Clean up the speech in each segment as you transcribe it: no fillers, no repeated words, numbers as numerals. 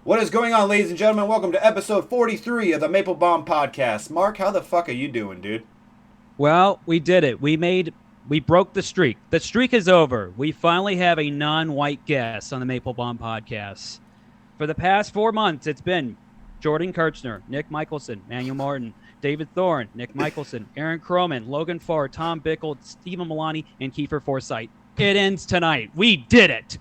What is going on, ladies and gentlemen? Welcome to episode 43 of the Maple-Baum podcast. Mark, how the fuck are you doing, dude? Well, we did it. We broke the streak. The streak is over. We finally have a non-white guest on the Maple-Baum podcast. For the past 4 months, it's been Jordan Kirchner, Nick Michelson, Manuel Martin, David Thorne, Nick Michelson, Aaron Croman, Logan Farr, Tom Bickle, Stephen Milani, and Kiefer Forsythe. It ends tonight. We did it.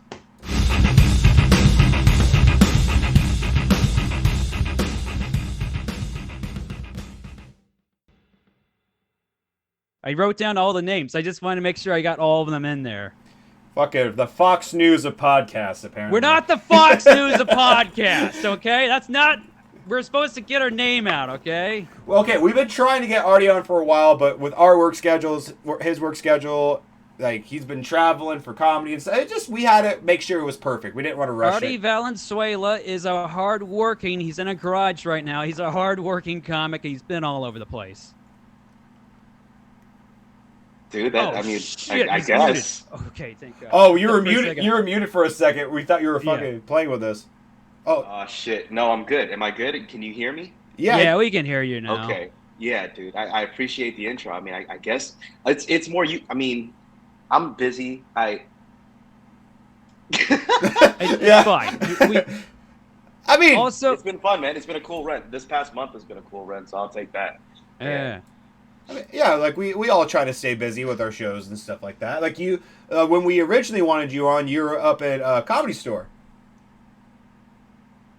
I wrote down all the names. I just wanted to make sure I got all of them in there. Fuck it. The Fox News of podcasts, apparently. We're not the Fox News of podcasts, okay? That's not... We're supposed to get our name out, okay? Well, okay, we've been trying to get Artie on for a while, but with our work schedules, his work schedule, like, he's been traveling for comedy and stuff. We had to make sure it was perfect. We didn't want to rush Artie it. Valenzuela is a hard-working... He's in a garage right now. He's a hard-working comic. He's been all over the place. Dude, I guess. Muted. Okay, thank God. Oh, you were muted. You were muted for a second. We thought you were fucking playing with us. Oh shit! No, I'm good. Am I good? Can you hear me? Yeah, we can hear you now. Okay. Yeah, dude. I appreciate the intro. I mean, I guess it's more you. I mean, I'm busy. It's fine. I mean, also, it's been fun, man. It's been a cool run. This past month has been a cool run, so I'll take that. Yeah. I mean, yeah, like we all try to stay busy with our shows and stuff like that. Like you, when we originally wanted you on, you were up at Comedy Store.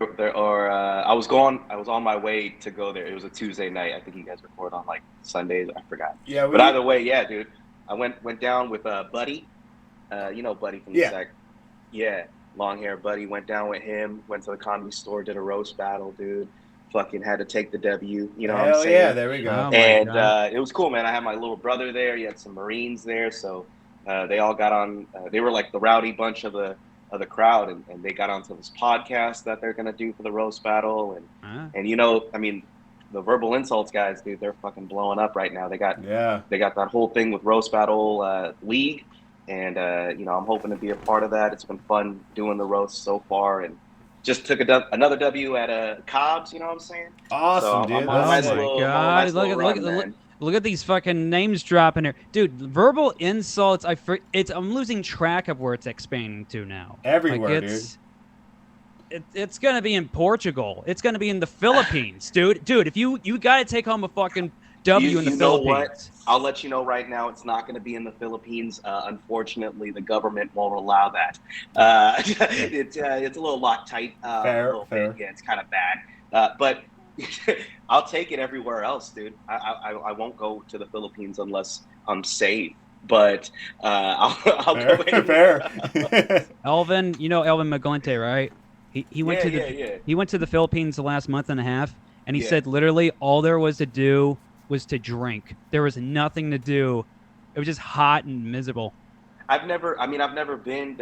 I was on my way to go there. It was a Tuesday night. I think you guys record on like Sundays. I forgot. Yeah, but either way, yeah, dude. I went down with Buddy. You know Buddy from the sec. Yeah, long hair Buddy. Went down with him. Went to the Comedy Store. Did a roast battle, dude. Fucking had to take the W. You know what I'm saying? Yeah, there we go. And it was cool, man. I had my little brother there. You had some Marines there, so they all got on. They were like the rowdy bunch of the crowd, and they got onto this podcast that they're gonna do for the roast battle, and you know, I mean, the verbal insults guys, dude, they're fucking blowing up right now. They got that whole thing with roast battle league, and you know, I'm hoping to be a part of that. It's been fun doing the roast so far, and just took another W at Cobb's. You know what I'm saying? Awesome, so dude. Oh my God! Look at these fucking names dropping here, dude. Verbal insults. I'm losing track of where it's expanding to now. Everywhere, dude. It's gonna be in Portugal. It's gonna be in the Philippines, dude. Dude, if you gotta take home a fucking W in the Philippines. What? I'll let you know right now. It's not going to be in the Philippines. Unfortunately, the government won't allow that. It's a little Loctite. Fair. Yeah, it's kind of bad. But I'll take it everywhere else, dude. I won't go to the Philippines unless I'm safe. But I'll go anywhere. Fair. Elvin, you know Elvin McGlinte, right? He went He went to the Philippines the last month and a half, and he said literally all there was to do was to drink. There was nothing to do. It was just hot and miserable. I've never been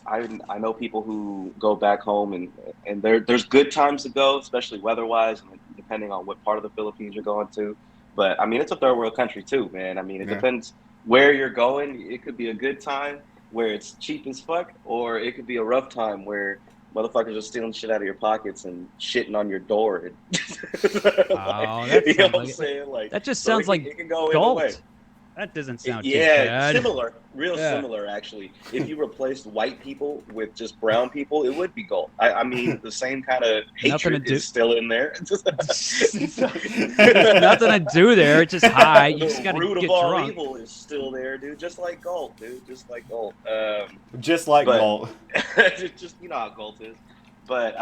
I know people who go back home and there's good times to go, especially weather-wise, and depending on what part of the Philippines you're going to. But I mean, it's a third world country too, man. I mean, it depends where you're going. It could be a good time where it's cheap as fuck, or it could be a rough time where motherfuckers are stealing shit out of your pockets and shitting on your door. You know what I'm saying? Like, that just sounds like it can go Galt. either way. That doesn't sound too bad. Similar, similar actually. If you replaced white people with just brown people, it would be gold. I mean, the same kind of hatred is still in there. Nothing to do there. It's just high. You just gotta root get of all drunk. evil is still there, dude. Just like gold, dude. Just like gold. Gold. Just you know how gold is. But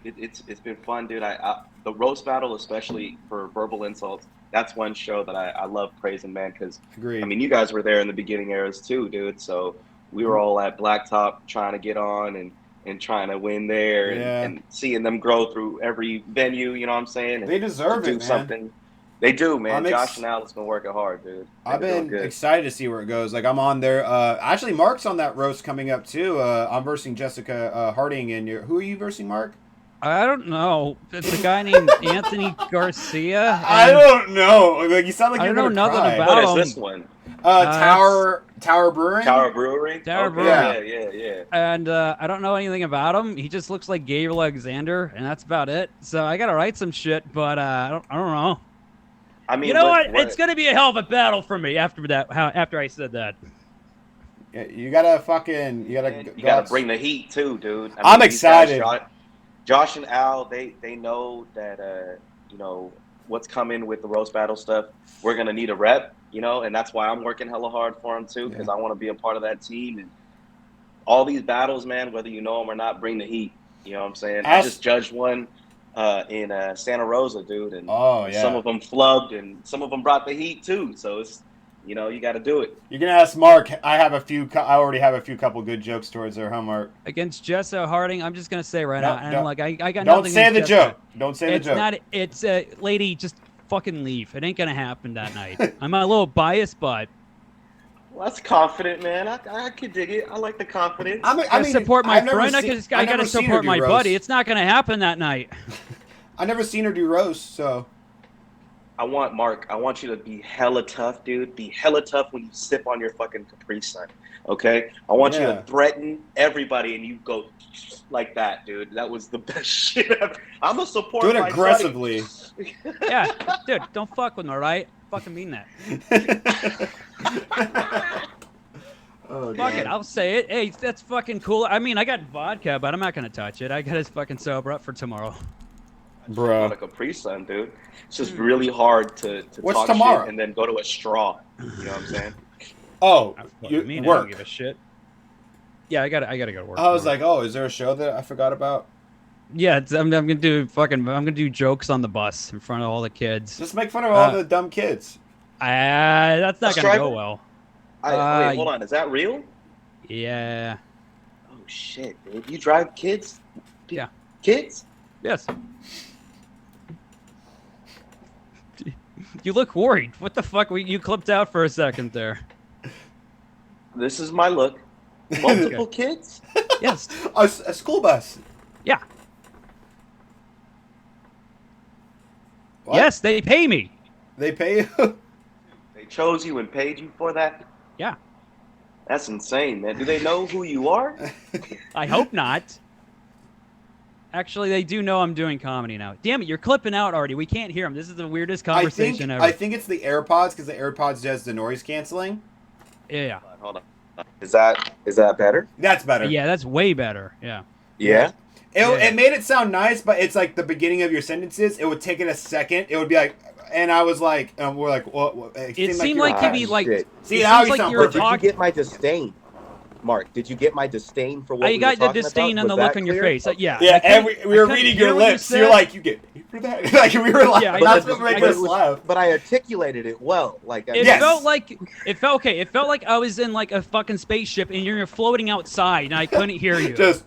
it's been fun, dude. The roast battle, especially for verbal insults. That's one show that I love praising, man, because, I mean, you guys were there in the beginning eras too, dude. So we were all at Blacktop trying to get on and trying to win there and seeing them grow through every venue, you know what I'm saying? And they deserve it, man. Something. They do, man. Josh and Alex been working hard, dude. I've been excited to see where it goes. Like, I'm on there. Actually, Mark's on that roast coming up, too. I'm versing Jessica Harding. Who are you versing, Mark? I don't know. It's a guy named Anthony Garcia. I don't know. Like, you sound like you're going to cry. Nothing about What is him. this one? Tower Tower Brewing. Tower Brewery. Tower Okay, Brewery. Yeah. And I don't know anything about him. He just looks like Gabriel Alexander, and that's about it. So I gotta write some shit, but I don't know. I mean, You know what? It's gonna be a hell of a battle for me after that. After I said that. Yeah, you gotta bring the heat too, dude. I'm excited. Josh and Al, they know that what's coming with the roast battle stuff. We're gonna need a rep, and that's why I'm working hella hard for them too, because I want to be a part of that team. And all these battles, man, whether you know them or not, bring the heat. You know what I'm saying? I just judged one in Santa Rosa, dude, and some of them flubbed, and some of them brought the heat too. So it's you got to do it. You're gonna ask Mark. I already have a few couple good jokes towards their homework against Jessa Harding. I'm just gonna say right now, and I got don't nothing. Say the Jessa. joke. Don't say the joke. It's lady. Just fucking leave. It ain't gonna happen that night. I'm a little biased, but. Well, that's confident, man. I could dig it. I like the confidence. I support my friend. I gotta support my buddy. It's not gonna happen that night. I never seen her do roast, so. I want you to be hella tough, dude. Be hella tough when you sip on your fucking Capri Sun, okay? I want you to threaten everybody, and you go like that, dude. That was the best shit ever. I'm gonna support do it my aggressively. Yeah, dude, don't fuck with me, all right? Fucking mean that. Fuck it, I'll say it. Hey, that's fucking cool. I mean, I got vodka, but I'm not gonna touch it. I gotta fucking sober up for tomorrow. Bro. Not a Capri Sun, dude. It's just really hard to What's talk tomorrow? shit and then go to a straw. You know what I'm saying? Oh, you work. I don't give a shit. Yeah, I gotta go to work. I was like, oh, is there a show that I forgot about? Yeah, I'm gonna do jokes on the bus in front of all the kids. Just make fun of all the dumb kids. That's not gonna go well. Wait, hold on. Is that real? Yeah. Oh shit, dude! You drive kids? Yeah. Kids? Yes. You look worried. What the fuck? You clipped out for a second there. This is my look. Multiple kids? Yes. A school bus. Yeah. What? Yes, they pay me. They pay you? They chose you and paid you for that? Yeah. That's insane, man. Do they know who you are? I hope not. Actually, they do know I'm doing comedy now. Damn it, you're clipping out, Artie. We can't hear him. This is the weirdest conversation ever. I think it's the AirPods, because the AirPods does the noise canceling. Yeah. Hold on. Is that better? That's better. Yeah, that's way better. Yeah. Yeah? It made it sound nice, but it's like the beginning of your sentences. It would take it a second. It would be like, and I was like, we're like, what? It seemed like you'd be like, see, now you like sound you were perfect. Did you get my disdain? Mark, did you get my disdain for what you we got were the disdain about? on the Was look that on your clear? face. Yeah. Yeah, and we were reading your lips. You're like, you get paid for that? Like, we were like, Yeah, that's what made us laugh. But I articulated it well. Like It Yes. felt like okay. It felt like I was in like a fucking spaceship and you're floating outside and I couldn't hear you. Just,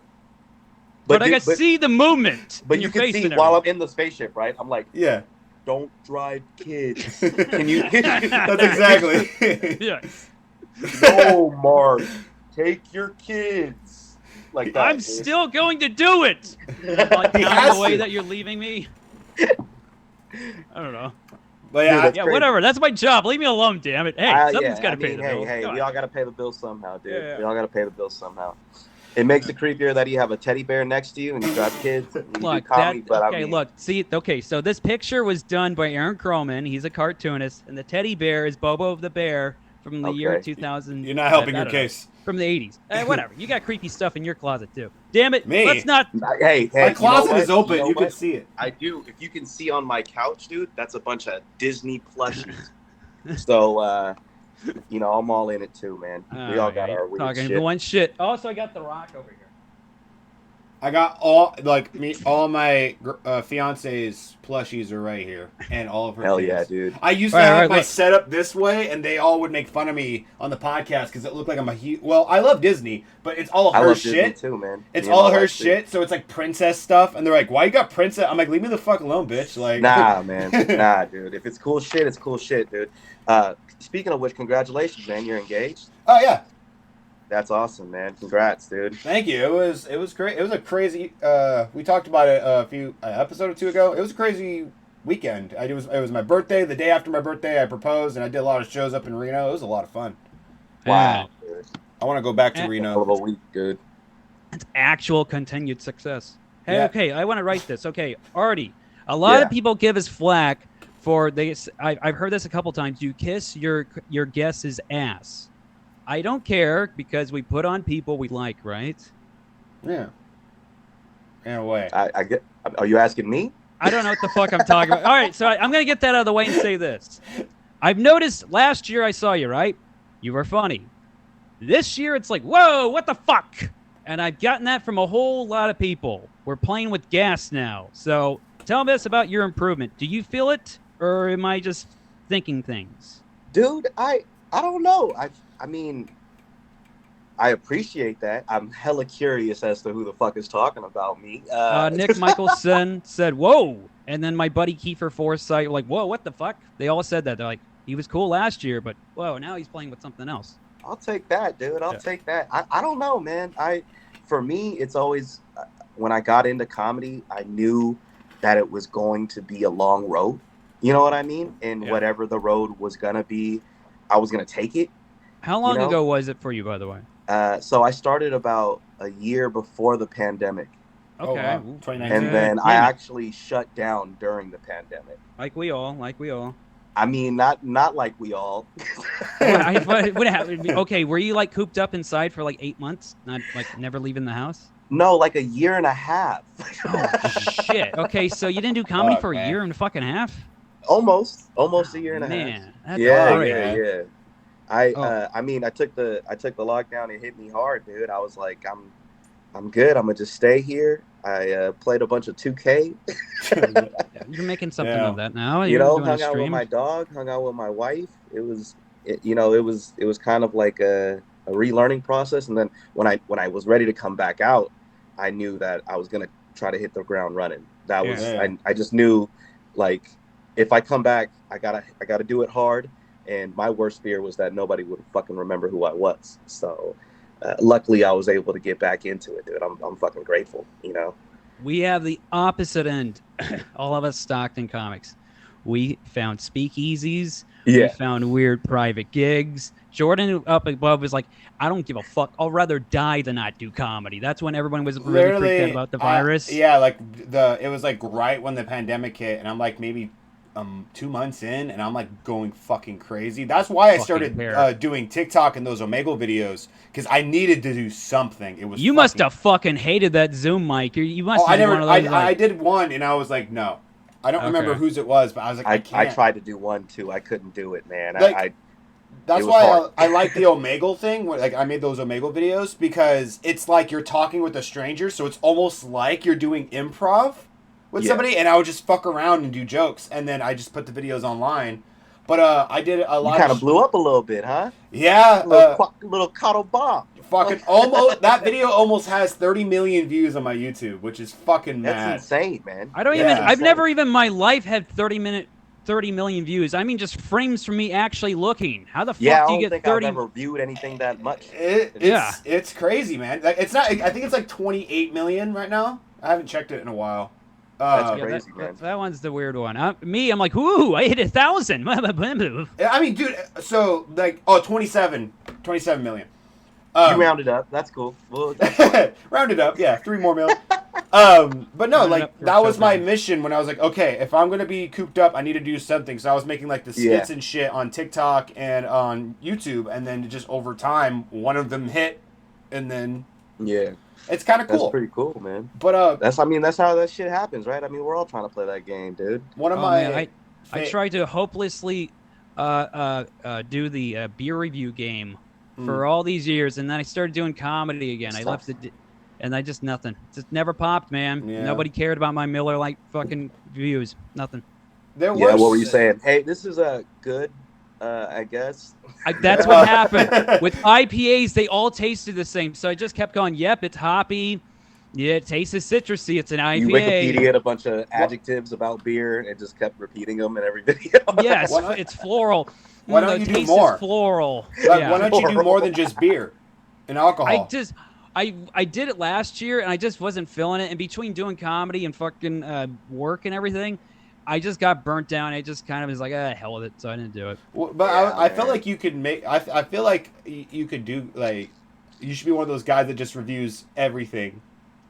but I could see the movement But in you your can face see and while I'm everything. in the spaceship, right? I'm like, yeah. don't drive kids. Can you? That's exactly. Yeah. No, Mark. Take your kids. Like that. I'm dude. still going to do it. Like He down has the way to. that you're leaving me. I don't know. But yeah, Dude, Yeah, crazy. whatever. That's my job. Leave me alone, damn it. Hey, something's got to pay the bills. Hey, Come we on. all got to pay the bills somehow, dude. Yeah. We all got to pay the bills somehow. It makes it creepier that you have a teddy bear next to you and you drive kids and you Look, do comedy. But okay, I mean, look, see, okay, so this picture was done by Aaron Croman. He's a cartoonist, and the teddy bear is Bobo the Bear from the year Okay. 2000. you're not helping I your don't know, case. from the 80s. Whatever. You got creepy stuff in your closet, too. Damn it. Me? Let's not. hey, My closet you know is open. know You can what? see it. I do. If you can see on my couch, dude, that's a bunch of Disney plushies. So, I'm all in it too, man. We all got our weird talking shit. one shit. Also, I got The Rock over here. I got all my fiance's plushies are right here, and all of her. Hell kids. yeah, dude. I used to All right, have all right, my look. setup this way, and they all would make fun of me on the podcast because it looked like I'm a huge. Well, I love Disney, but it's all I her love shit. Disney too, man. It's Me and all my her wife, too. shit, so it's like princess stuff, and they're like, "Why you got princess?" I'm like, "Leave me the fuck alone, bitch!" Like, Nah, man. Nah, dude. If it's cool shit, it's cool shit, dude. Speaking of which, congratulations, man. You're engaged. Oh yeah, That's awesome, man. Congrats, dude. thank you. It was great. It was a crazy. We talked about it a few episode or two ago. It was a crazy weekend. It was my birthday. The day after my birthday, I proposed, and I did a lot of shows up in Reno. It was a lot of fun. Wow, dude. I want to go back to Eh. Hell Reno. of a week, dude. It's actual continued success. Hey, Yeah. okay, I want to write this. Okay, Artie, a lot of people give us flack for I've heard this a couple times. You kiss your guest's ass. I don't care because we put on people we like, right? Yeah. In a way. I get. Are you asking me? I don't know what the fuck I'm talking about. All right, so I'm going to get that out of the way and say this. I've noticed last year I saw you, right? You were funny. This year it's like, whoa, what the fuck? And I've gotten that from a whole lot of people. We're playing with gas now. So tell me this about your improvement. Do you feel it, or am I just thinking things? Dude, I don't know. I mean, I appreciate that. I'm hella curious as to who the fuck is talking about me. Nick Michelson said, whoa. And then my buddy Kiefer Forsyth, like, whoa, what the fuck? They all said that. They're like, he was cool last year, but whoa, now he's playing with something else. I'll take that, dude. I'll take that. I don't know, man. For me, it's always when I got into comedy, I knew that it was going to be a long road. You know what I mean? And whatever the road was gonna be, I was gonna take it. How long ago was it for you, by the way? So I started about a year before the pandemic. Okay. Oh, wow. 2019. And then I actually shut down during the pandemic. Like we all. I mean, not like we all. What happened? Okay, were you like cooped up inside for like 8 months, not like never leaving the house? No, like a year and a half. Oh shit! Okay, so you didn't do comedy for a year and a fucking half? Almost a year and a half. Man, that's Yeah. I mean, I took the lockdown. It hit me hard, dude. I was like, I'm good. I'm gonna just stay here. I played a bunch of 2K. You're making something of that now. You know, hung out with my dog, hung out with my wife. It was kind of like a relearning process. And then when I was ready to come back out, I knew that I was gonna try to hit the ground running. That was I just knew, like, if I come back, I gotta do it hard. And my worst fear was that nobody would fucking remember who I was. So luckily, I was able to get back into it, dude. I'm fucking grateful, you know. We have the opposite end. All of us Stockton comics. We found speakeasies. Yeah. We found weird private gigs. Jordan up above was like, I don't give a fuck. I'll rather die than not do comedy. That's when everyone was really freaked out about the virus. It was like right when the pandemic hit, and I'm like maybe 2 months in, and I'm like going fucking crazy. That's why I started doing TikTok and those Omegle videos, because I needed to do something. It was must have fucking hated that Zoom mic. You must. I did one, and I was like, no, I don't remember whose it was, but I was like, I can't. I tried to do one too. I couldn't do it, man. That's why I like the Omegle thing. Like, I made those Omegle videos because it's like you're talking with a stranger, so it's almost like you're doing improv with somebody, and I would just fuck around and do jokes, and then I just put the videos online. But I did a lot. You kind of blew up a little bit, huh? Yeah, little Quattlebaum. Fucking almost. That video almost has 30 million views on my YouTube, which is fucking mad. That's insane, man. I've never even in my life had 30 million views. I mean, just frames from me actually looking. How the fuck do you get 30? I've never viewed anything that much. It's crazy, man. It's not. I think it's like 28 million right now. I haven't checked it in a while. That's crazy, man. That one's the weird one. I'm like, ooh, I hit 1,000. I mean, dude, so like, 27 million. You rounded up. That's cool. Well, rounded up, yeah, 3 more million. But no, like, that was my mission when I was like, okay, if I'm gonna be cooped up, I need to do something. So I was making like the skits and shit on TikTok and on YouTube, and then just over time, one of them hit, and then it's kind of cool. That's pretty cool, man. But that's how that shit happens, right? I mean, we're all trying to play that game, dude. One of I tried to hopelessly do the beer review game for all these years, and then I started doing comedy again. I left it, and I just nothing. Just never popped, man. Yeah. Nobody cared about my Miller Lite fucking views. Nothing. What were you saying? Hey, this is a good. I guess. That's what happened. With IPAs, they all tasted the same. So I just kept going, yep, it's hoppy. Yeah, it tastes citrusy. It's an IPA. You Wikipedia'd a bunch of adjectives about beer and just kept repeating them in every video. Yes, it's floral. Why don't you do more? Floral. Why don't you do more than just beer and alcohol? I did it last year, and I just wasn't feeling it. And between doing comedy and fucking work and everything, I just got burnt down. I just kind of was like, hell with it, so I didn't do it. Well, but Yeah, I feel man. like you could make. I feel like you could do like. You should be one of those guys that just reviews everything.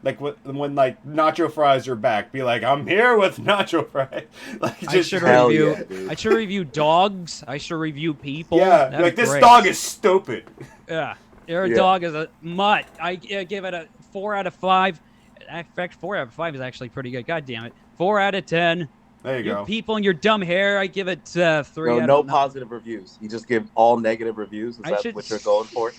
Like when like nacho fries are back, be like, I'm here with nacho fries. Like just I should Hell review. yeah, dude. I should review dogs. I should review people. yeah, That'd like be this great. dog is stupid. Yeah, your Yeah. dog is a mutt. I give it a 4 out of 5. In fact, 4 out of 5 is actually pretty good. God damn it, 4 out of 10. There you Your go. people and your dumb hair, I give it 3 out No, of no 9. positive reviews. You just give all negative reviews. Is I that should what you're going for?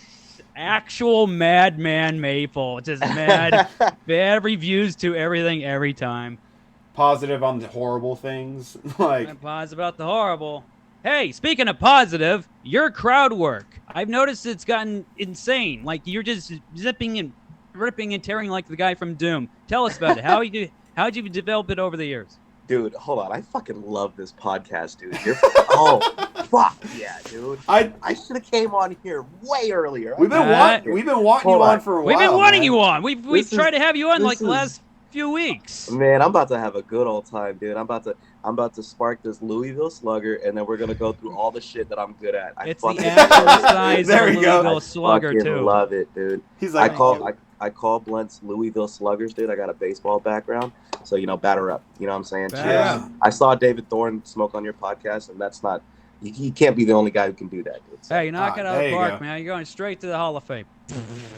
Actual Madman Maple, just mad, bad reviews to everything every time. Positive on the horrible things. Like I'm positive about the horrible. Hey, speaking of positive, your crowd work. I've noticed it's gotten insane. Like you're just zipping and ripping and tearing like the guy from Doom. Tell us about it. How'd you develop it over the years? Dude, hold on. I fucking love this podcast, dude. Oh, fuck yeah, dude. I should have came on here way earlier. we've been wanting you Hold on on. for a while. We've been wanting man. you on. We've This tried to have you on this like the is- last few weeks. Man, I'm about to have a good old time, dude. I'm about to spark this Louisville Slugger, and then we're gonna go through all the shit that I'm good at. It's the fucking actual love it, size dude. There of a we go. Louisville I Slugger fucking too. love it, dude. He's I like, call blunts Louisville Sluggers, dude. I got a baseball background, so batter up. You know what I'm saying? Batter Cheers. up. I saw David Thorne smoke on your podcast, and that's not. He can't be the only guy who can do that, dude. So, Hey, you're knocking out there the you park, go. man. You're going straight to the Hall of Fame.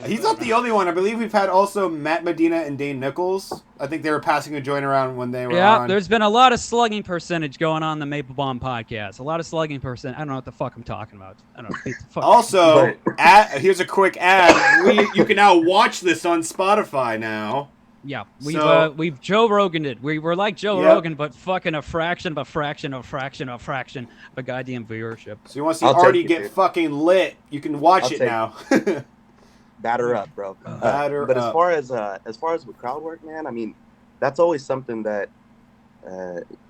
he's not the only one. I believe we've had also Matt Medina and Dane Nichols. I think they were passing a joint around when they were Yeah, on. there's been a lot of slugging percentage going on the Maple-Baum podcast. A lot of slugging percent. I don't know what the fuck I'm talking about. I don't know. What the fuck. Also, here's a quick ad. You can now watch this on Spotify now. Yeah, we've Joe Rogan'd it. We're like Joe Yep. Rogan, but fucking a fraction of a fraction of a fraction of a fraction of a goddamn viewership. So you want to see I'll take Artie it, get dude. fucking lit? You can watch I'll it take now. batter up, bro. Batter but up. as far as with crowd work, man, I mean, that's always something that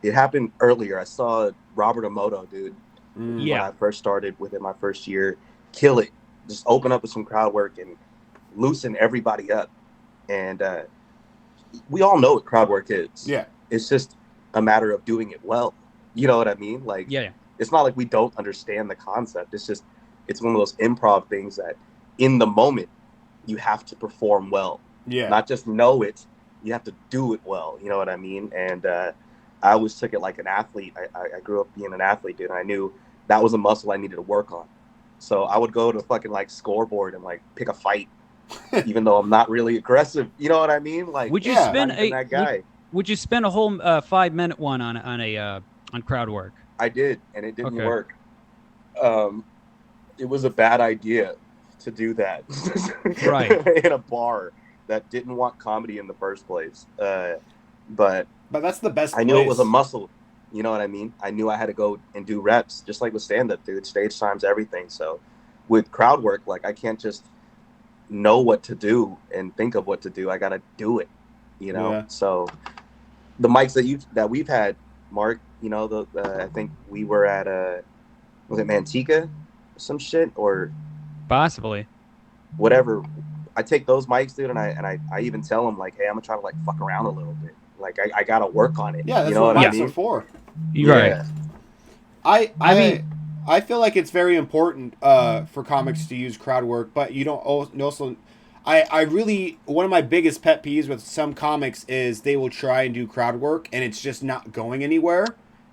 it happened earlier. I saw Robert Emoto, dude. Mm. Yeah. When I first started with it my first year, kill it. Just open up with some crowd work and loosen everybody up. And we all know what crowd work is. Yeah. It's just a matter of doing it well. You know what I mean? Like, Yeah. it's not like we don't understand the concept. It's one of those improv things that in the moment you have to perform well. Yeah. Not just know it, you have to do it well. You know what I mean? And I always took it like an athlete. I grew up being an athlete, dude. And I knew that was a muscle I needed to work on. So I would go to fucking like scoreboard and like pick a fight, even though I'm not really aggressive. You know what I mean? Like, Would you Yeah. spend not even that guy. Would you spend a whole 5-minute one on crowd work? I did, and it didn't Okay. work. It was a bad idea to do that, Right. in a bar that didn't want comedy in the first place. But But that's the best. I knew it was a place. muscle. You know what I mean? I knew I had to go and do reps, just like with stand-up, dude. Stage time's everything. So with crowd work, like I can't just know what to do and think of what to do. I gotta do it. You know. Yeah. So the mics that we've had, Mark. You know, I think we were at was it Manteca, some shit or Possibly. whatever. I take those mics, dude, and I even tell them like, hey, I'm gonna try to like fuck around a little bit. Like I gotta work on it. Yeah, that's you know what what I mics mean? are for. You're right. Yeah. I mean- I feel like it's very important for comics to use crowd work, but you don't also. I really, one of my biggest pet peeves with some comics is they will try and do crowd work and it's just not going anywhere.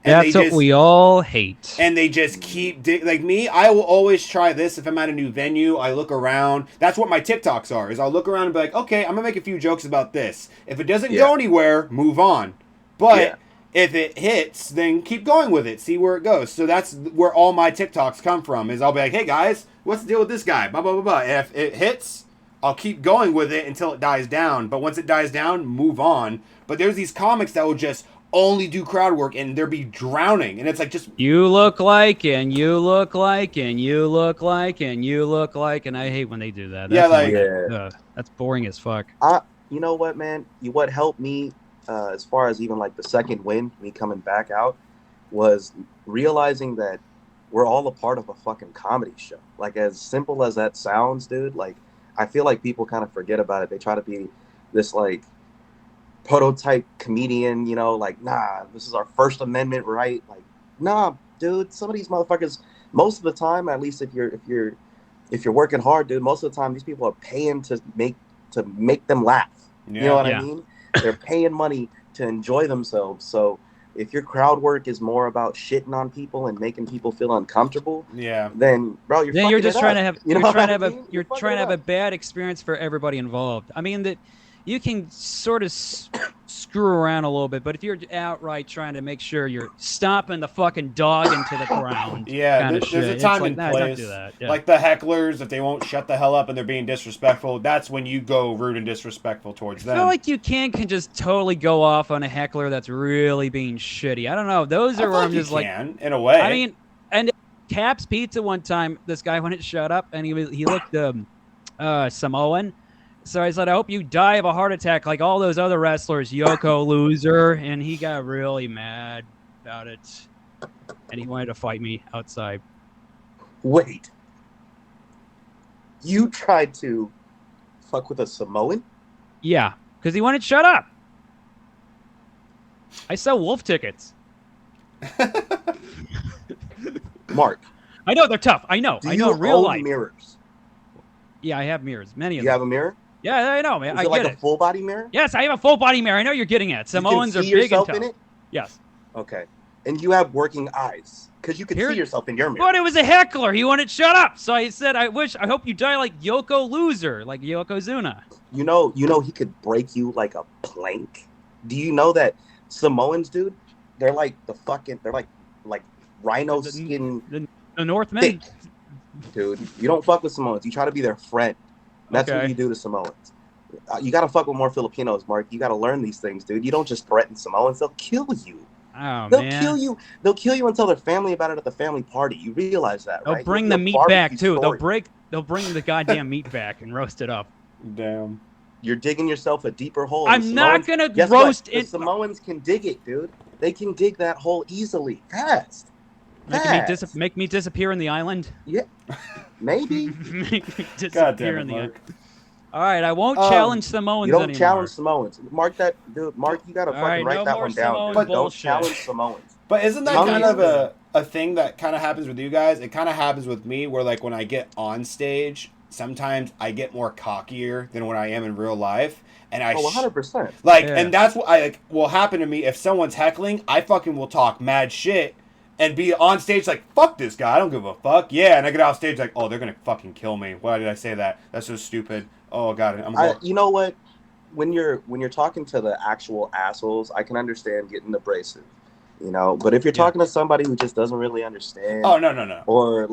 And That's what we all hate. And they just keep like me. I will always try this if I'm at a new venue. I look around. That's what my TikToks are. Is I'll look around and be like, okay, I'm gonna make a few jokes about this. If it doesn't go anywhere, move on. But if it hits, then keep going with it. See where it goes. So that's where all my TikToks come from. Is I'll be like, hey guys, what's the deal with this guy? Blah blah blah blah. And if it hits, I'll keep going with it until it dies down. But once it dies down, move on. But there's these comics that will just only do crowd work and they'll be drowning. And it's like just You look like, and you look like, and you look like, and you look like, and I hate when they do that. Yeah, That's like- that's boring as fuck. You know what, man? What helped me as far as even like the second win, me coming back out, was realizing that we're all a part of a fucking comedy show. Like, as simple as that sounds, dude, like, I feel like people kind of forget about it. They try to be this, like, prototype comedian, you know, like, nah, this is our First Amendment right. Like, nah, dude, some of these motherfuckers, most of the time, at least if you're working hard, dude, most of the time these people are paying to make them laugh. You know what I mean? They're paying money to enjoy themselves. So if your crowd work is more about shitting on people and making people feel uncomfortable, then bro, you're just trying to have you're trying to have a bad experience for everybody involved. I mean that you can sort of screw around a little bit, but if you're outright trying to make sure you're stomping the fucking dog into the ground, there's a time and place. Don't do that. Yeah. Like the hecklers, if they won't shut the hell up and they're being disrespectful, that's when you go rude and disrespectful towards them. I feel like you can just totally go off on a heckler that's really being shitty. I don't know. Those are where I'm just like, in a way. I mean, and Cap's Pizza one time, this guy wouldn't shut up, and he looked Samoan. So I said, I hope you die of a heart attack like all those other wrestlers, Yoko loser. And he got really mad about it. And he wanted to fight me outside. Wait. You tried to fuck with a Samoan? Yeah, because he wanted to shut up. I sell wolf tickets. Mark. I know, they're tough. I know. I know in real life. Mirrors? Yeah, I have mirrors. Many of them. You have a mirror? Yeah, I know, man. Is it like a full body mirror? Yes, I have a full body mirror. I know you're getting at. Samoans are big and tough. In it? Yes. Okay. And you have working eyes because you can see yourself in your mirror. But it was a heckler. He wanted to shut up. So I said, I hope you die like Yoko loser, like Yokozuna. You know he could break you like a plank. Do you know that Samoans, dude? They're like like rhino skin. The Northmen. Thick. Dude, you don't fuck with Samoans. You try to be their friend. That's what you do to Samoans. You got to fuck with more Filipinos, Mark. You got to learn these things, dude. You don't just threaten Samoans. They'll kill you. Oh, They'll kill you. They'll kill you and tell their family about it at the family party. You realize that, right? They'll bring the meat back, too. They'll bring the goddamn meat back and roast it up. Damn. You're digging yourself a deeper hole. I'm not going to roast it. The Samoans can dig it, dude. They can dig that hole easily. Fast. Make me disappear in the island? Yeah. Maybe. Disappear in the island. All right, I won't challenge Samoans anymore. You don't challenge Samoans. Mark that, dude. Mark, you gotta fucking write that one down. But don't challenge Samoans. But isn't that kind of a thing that kind of happens with you guys? It kind of happens with me, where like when I get on stage, sometimes I get more cockier than when I am in real life, and 100%. And that's what will happen to me if someone's heckling. I fucking will talk mad shit. And be on stage like, fuck this guy, I don't give a fuck. Yeah, and I get off stage like, oh, they're gonna fucking kill me. Why did I say that? That's so stupid. Oh god, you know what? When you're talking to the actual assholes, I can understand getting abrasive, you know. But if you're talking to somebody who just doesn't really understand, no, or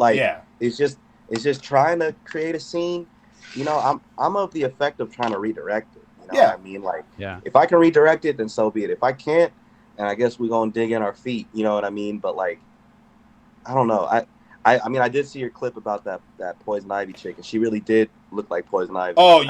it's just trying to create a scene, you know, I'm of the effect of trying to redirect it. You know what I mean? Like, if I can redirect it, then so be it. If I can't, and I guess we're gonna dig in our feet, you know what I mean? But like, I don't know. I mean, I did see your clip about that Poison Ivy chick, and she really did look like Poison Ivy. Oh,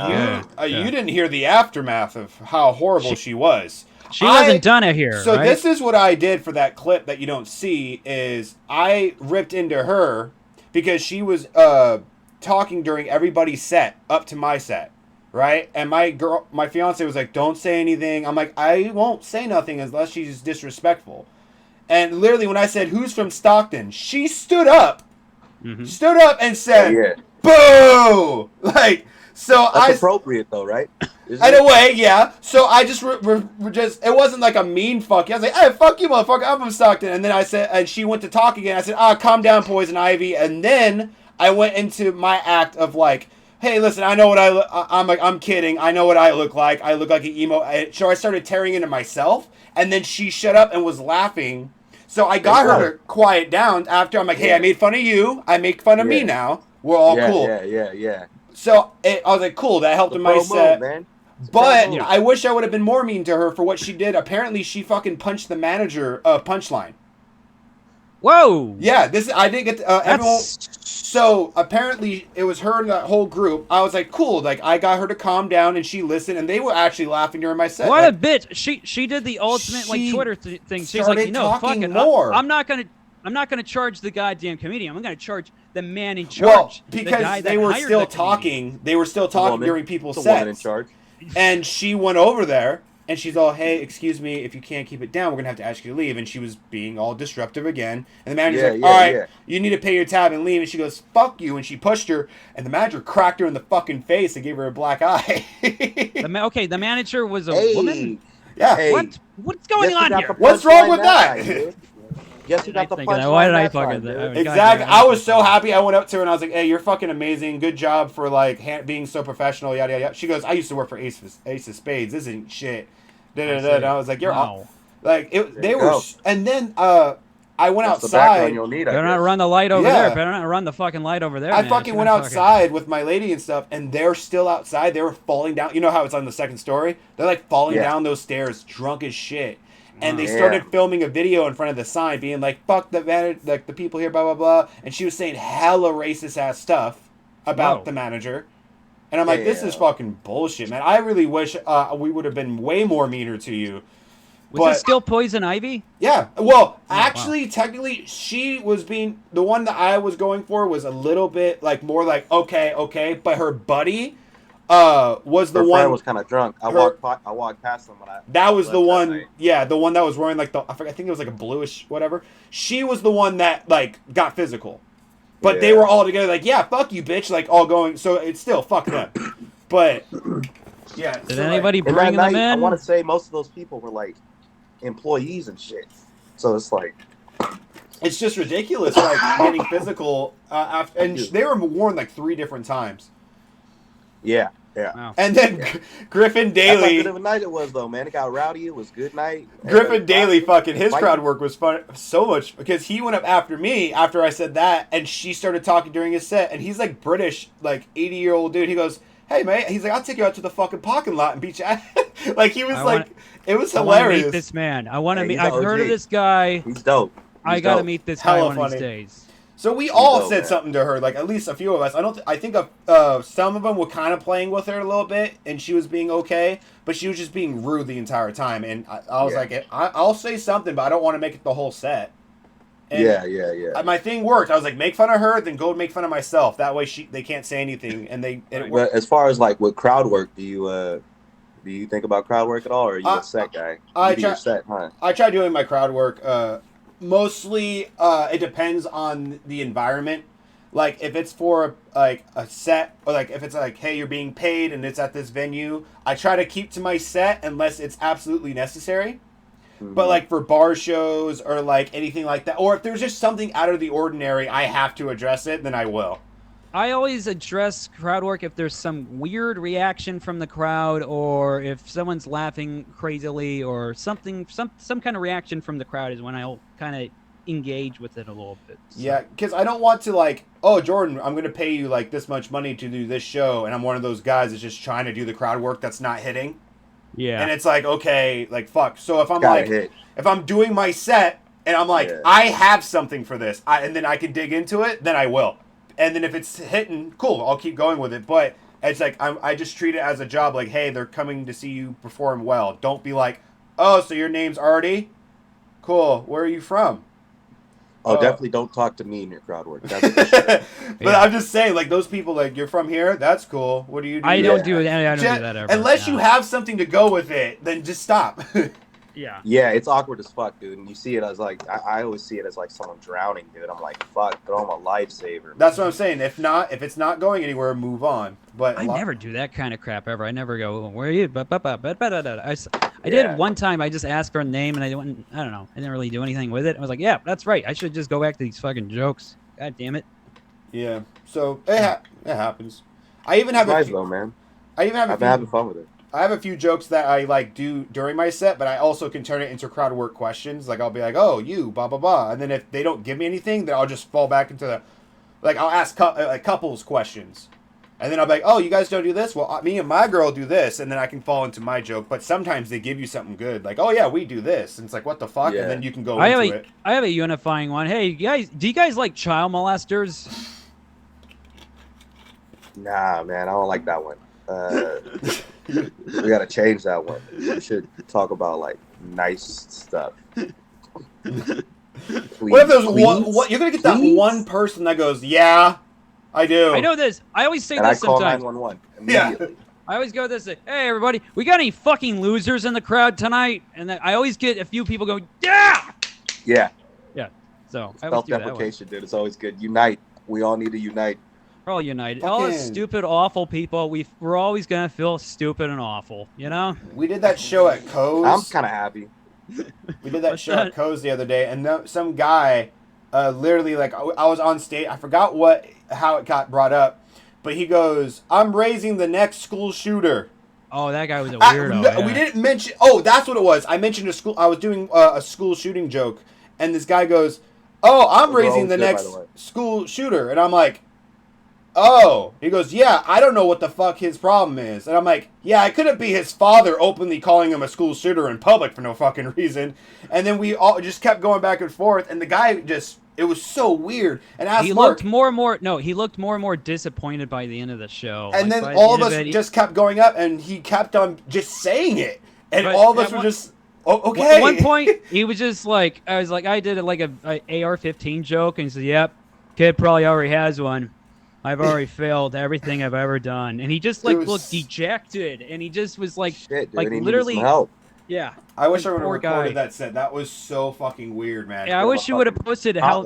you didn't hear the aftermath of how horrible she was. She wasn't done it here. So this is what I did for that clip that you don't see is I ripped into her because she was talking during everybody's set up to my set. Right? And my fiance was like, don't say anything. I'm like, I won't say nothing unless she's disrespectful. And literally when I said, who's from Stockton? She stood up and said, boo! Like, so that's appropriate though, right? In a way, yeah. So I just, it wasn't like a mean fuck. I was like, hey, fuck you, motherfucker. I'm from Stockton. And then I said, and she went to talk again. I said, calm down, Poison Ivy. And then I went into my act of like, hey, listen, I know what I'm kidding. I know what I look like. I look like an emo. So I started tearing into myself, and then she shut up and was laughing. So I got her to quiet down after. I'm like, hey, I made fun of you. I make fun of me now. We're all cool. Yeah. So I was like, cool. That helped in my set. Man. But I wish I would have been more mean to her for what she did. Apparently, she fucking punched the manager of Punchline. Whoa! Yeah, I didn't get everyone. So apparently it was her and that whole group. I was like, cool. Like I got her to calm down, and she listened, and they were actually laughing during my set. What a bitch! She did the ultimate Twitter thing. She's like, fuck it. I'm not gonna charge the goddamn comedian. I'm gonna charge the man in charge. Well, because they were still talking. They were still talking during people's sets. Woman in charge. And she went over there And she's all, hey, excuse me, if you can't keep it down, we're going to have to ask you to leave. And she was being all disruptive again. And the manager's all right, you need to pay your tab and leave. And she goes, fuck you. And she pushed her. And the manager cracked her in the fucking face and gave her a black eye. The manager was a woman? Yeah. Hey, what's going on here? What's wrong with that? Yes, you got the punchline. Why did I fucking that? Exactly. I was so happy. I went up to her and I was like, hey, you're fucking amazing. Good job for like being so professional. Yada, yada, yada. She goes, I used to work for Ace of Spades. This isn't shit. And I was like, you're like they were, and then I went outside. Better not run the light over there. Better not run the fucking light over there. I fucking went outside with my lady and stuff, and they're still outside. They were falling down. You know how it's on the second story? They're like falling down those stairs, drunk as shit. And they started filming a video in front of the sign, being like, "Fuck the people here, blah blah blah." And she was saying hella racist ass stuff about the manager. And I'm like, this is fucking bullshit, man. I really wish we would have been way more meaner to you. Was it still Poison Ivy? Yeah. Well, actually, technically, she was being... The one that I was going for was a little bit, like, more like, okay. But her buddy was the one... Her friend was kind of drunk. I walked past them when I... That was the one... Yeah, the one that was wearing, like, I think it was, like, a bluish whatever. She was the one that, like, got physical. But they were all together like, yeah, fuck you, bitch. Like, all going... So, it's still, fuck them. But, yeah. Did anybody bring them in? I want to say most of those people were, like, employees and shit. So, it's like... It's just ridiculous, like, getting physical. After, and they were warned, like, 3 different times. Yeah. Wow. And then Griffin Daly... That's how good of a night it was, though, man. It got rowdy. It was good night. Griffin Daly, fucking, his crowd work was fun so much because he went up after me after I said that, and she started talking during his set, and he's like British, like 80-year-old dude. He goes, "Hey, mate," he's like, "I'll take you out to the fucking parking lot and beat you." Like he was it was hilarious. I want to meet this man. I want to meet. I've heard of this guy. He's dope. I got to meet this guy one of these days. So we all said something to her, like at least a few of us. I think some of them were kind of playing with her a little bit, and she was being okay, but she was just being rude the entire time. And I was like, I'll say something, but I don't want to make it the whole set. And my thing worked. I was like, make fun of her, then go make fun of myself. That way they can't say anything, and it worked. But as far as like with crowd work, do you think about crowd work at all, or are you a set guy? I try doing my crowd work. Mostly, it depends on the environment. Like, if it's for, like, a set, or, like, if it's, like, hey, you're being paid and it's at this venue, I try to keep to my set unless it's absolutely necessary. Mm-hmm. But, like, for bar shows or, like, anything like that, or if there's just something out of the ordinary, I have to address it, then I will. I always address crowd work if there's some weird reaction from the crowd, or if someone's laughing crazily, or something, some kind of reaction from the crowd is when I'll kind of engage with it a little bit. So. Yeah, because I don't want to like, oh, Jordan, I'm going to pay you like this much money to do this show, and I'm one of those guys that's just trying to do the crowd work that's not hitting. Yeah. And it's like, okay, like, fuck. So if I'm if I'm doing my set, and I'm like, I have something for this, and then I can dig into it, then I will. And then if it's hitting, cool, I'll keep going with it. But it's like, I just treat it as a job. Like, hey, they're coming to see you perform well. Don't be like, oh, so your name's Artie? Cool. Where are you from? Oh, definitely don't talk to me in your crowd work. That's but I'm just saying, like, those people, like, you're from here? That's cool. What do you do? I don't do that ever. Unless you have something to go with it, then just stop. Yeah, it's awkward as fuck, dude. And you see it as like, I always see it as like someone drowning, dude. I'm like, fuck, throw him a lifesaver. Man. That's what I'm saying. If it's not going anywhere, move on. But I never do that kind of crap ever. I never go, where are you? I did one time. I just asked for a name, and I don't know. I didn't really do anything with it. I was like, yeah, that's right. I should just go back to these fucking jokes. God damn it. Yeah. So it happens. I even have man. I've been having fun with it. I have a few jokes that I like do during my set, but I also can turn it into crowd work questions. Like I'll be like, "Oh, you, blah blah blah," and then if they don't give me anything, then I'll just fall back into the, like I'll ask couples questions, and then I'll be like, "Oh, you guys don't do this? Well, me and my girl do this," and then I can fall into my joke. But sometimes they give you something good, like, "Oh yeah, we do this," and it's like, "What the fuck?" And then you can go into it. I have a unifying one. Hey, guys, do you guys like child molesters? Nah, man, I don't like that one. We gotta change that one. We should talk about like nice stuff. Please, what if there's one? You're gonna get that one person that goes, "Yeah, I do." I know this. I always say and this I call sometimes. 911 immediately. I always go this way. Hey, everybody, we got any fucking losers in the crowd tonight? And then I always get a few people going, yeah! Yeah. Yeah. So I always do that. Self-deprecation, dude. It's always good. Unite. We all need to unite. We're all united. All the stupid, awful people, we're always going to feel stupid and awful, you know? We did that show at Co's. I'm kind of happy. We did that show at Co's the other day, and some guy, literally, like, I was on stage. I forgot how it got brought up, but he goes, "I'm raising the next school shooter." Oh, that guy was a weirdo. No, we didn't mention. Oh, that's what it was. I mentioned a school. I was doing a school shooting joke, and this guy goes, "Oh, I'm raising the next school shooter," and I'm like, "Oh." He goes, "Yeah, I don't know what the fuck his problem is," and I'm like, "Yeah, it couldn't be his father openly calling him a school shooter in public for no fucking reason." And then we all just kept going back and forth, and the guy just. It was so weird. And he looked more and more disappointed by the end of the show. And then all of us just kept going up, and he kept on just saying it. And all of us were just, okay. At one point, he was just like, I did like a AR-15 joke, and he said, "Yep, kid probably already has one. I've already failed everything I've ever done." And he just looked dejected, and he just was like, shit, dude, like literally, help. Yeah. I wish I would have recorded that set. That was so fucking weird, man. Yeah, I wish you would have posted how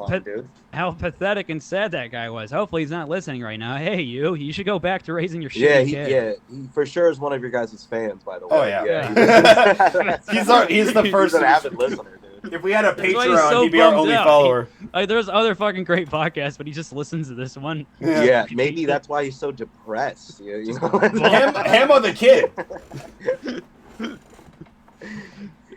pathetic and sad that guy was. Hopefully he's not listening right now. Hey, you should go back to raising your shitty kid. He for sure is one of your guys' fans, by the way. Oh, yeah. He's the first. He's an avid listener, dude. If we had a Patreon, he'd be our only follower. There's other fucking great podcasts, but he just listens to this one. Yeah, maybe that's why he's so depressed. You know? him or the kid.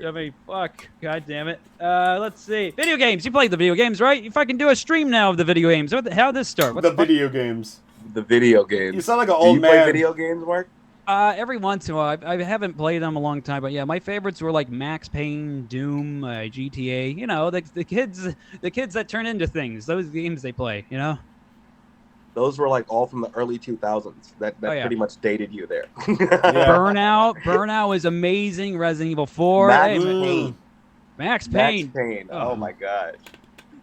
I mean, fuck. God damn it. Let's see. Video games. You played the video games, right? You fucking do a stream now of the video games. How'd this start? The video games. The video games. You sound like an old man. Do you play video games, Mark? Every once in a while. I haven't played them a long time, but yeah, my favorites were like Max Payne, Doom, GTA. You know, the kids that turn into things. Those games they play, you know? Those were like all from the early 2000s. That pretty much dated you there. Burnout was amazing. Resident Evil 4. Max Payne. Oh my gosh.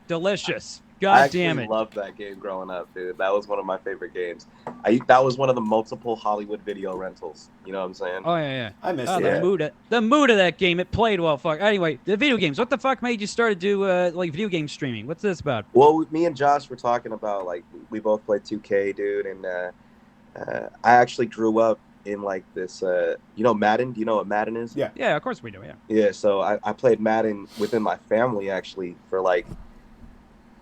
Delicious. God damn it. I loved that game growing up, dude. That was one of my favorite games. That was one of the multiple Hollywood video rentals. You know what I'm saying? Oh, yeah. I missed it. The mood of that game, it played well. Fuck. Anyway, the video games. What the fuck made you start to do like video game streaming? What's this about? Well, me and Josh were talking about, like, we both played 2K, dude. And I actually grew up in, like, this, you know Madden? Do you know what Madden is? Yeah. Yeah, of course we do, yeah. Yeah, so I played Madden within my family, actually, for, like,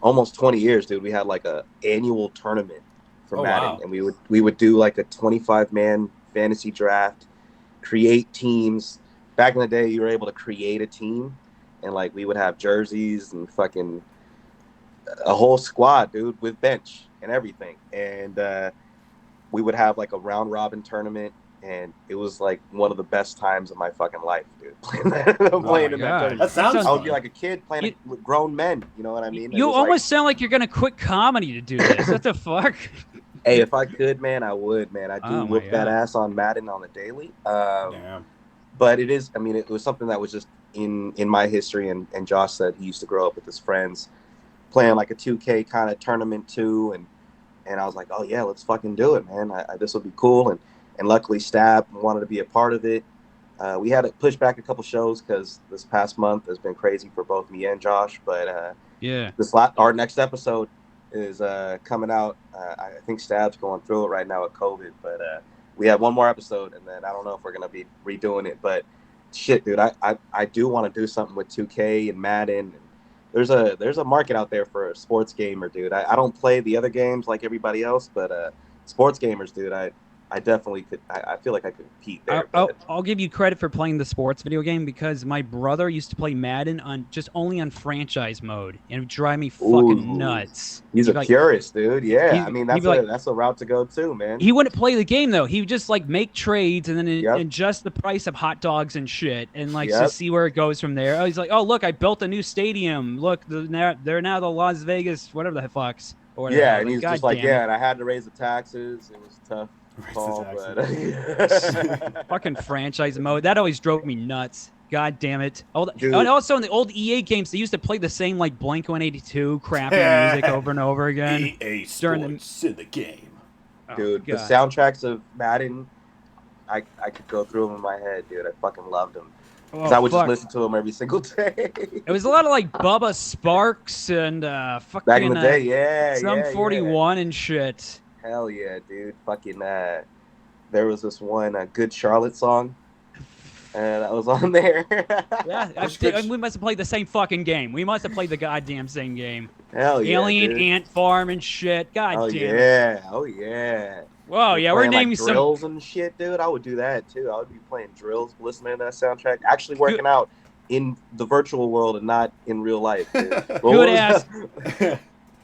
almost 20 years, dude. We had like a annual tournament for Madden, wow. And we would do like a 25-man fantasy draft, create teams. Back in the day, you were able to create a team, and like we would have jerseys and fucking a whole squad, dude, with bench and everything. And we would have like a round robin tournament, and it was like one of the best times of my fucking life, dude. Playing in that tournament. That sounds I would be like a kid playing with grown men. You know what I mean? You almost sound like you're gonna quit comedy to do this. What the fuck? Hey, if I could, man, I would, man. I do whip that ass on Madden on the daily. But it is. I mean, it was something that was just in my history. And Josh said he used to grow up with his friends playing like a 2K kind of tournament too. And I was like, oh yeah, let's fucking do it, man. This will be cool. And luckily, Stab wanted to be a part of it. We had to push back a couple shows because this past month has been crazy for both me and Josh. But our next episode is coming out. I think Stab's going through it right now with COVID. But we have one more episode, and then I don't know if we're gonna be redoing it. But shit, dude, I do want to do something with 2K and Madden. There's a market out there for a sports gamer, dude. I don't play the other games like everybody else, but sports gamers, dude, I definitely could. I feel like I could compete there. I'll give you credit for playing the sports video game because my brother used to play Madden only on franchise mode, and it would drive me fucking nuts. He's a purist, dude. Yeah, I mean that's a route to go too, man. He wouldn't play the game though. He would just like make trades and then adjust the price of hot dogs and shit, and like to see where it goes from there. He's like, oh look, I built a new stadium. Look, they're now the Las Vegas whatever the fucks. Yeah, and he's just like, and I had to raise the taxes. It was tough. Fucking franchise mode. That always drove me nuts. God damn it. And also in the old EA games, they used to play the same like Blink-182 crappy music over and over again. EA Sports in the game. Dude, the soundtracks of Madden I could go through them in my head, dude. I fucking loved them. Because Oh, I would fuck. just listen to them every single day. It was a lot of like Bubba Sparks and fucking Back in the day, yeah, Sum yeah, 41 and shit. Hell yeah, dude. Fucking there was this one Good Charlotte song. And that was on there. Yeah, we must have played the same fucking game. We must have played the goddamn same game. Hell yeah, Alien dude. Ant Farm and shit. God damn it. Oh yeah. Whoa, yeah, we're naming like drills and shit, dude. I would do that too. I would be playing drills, listening to that soundtrack, actually working out in the virtual world and not in real life. Dude.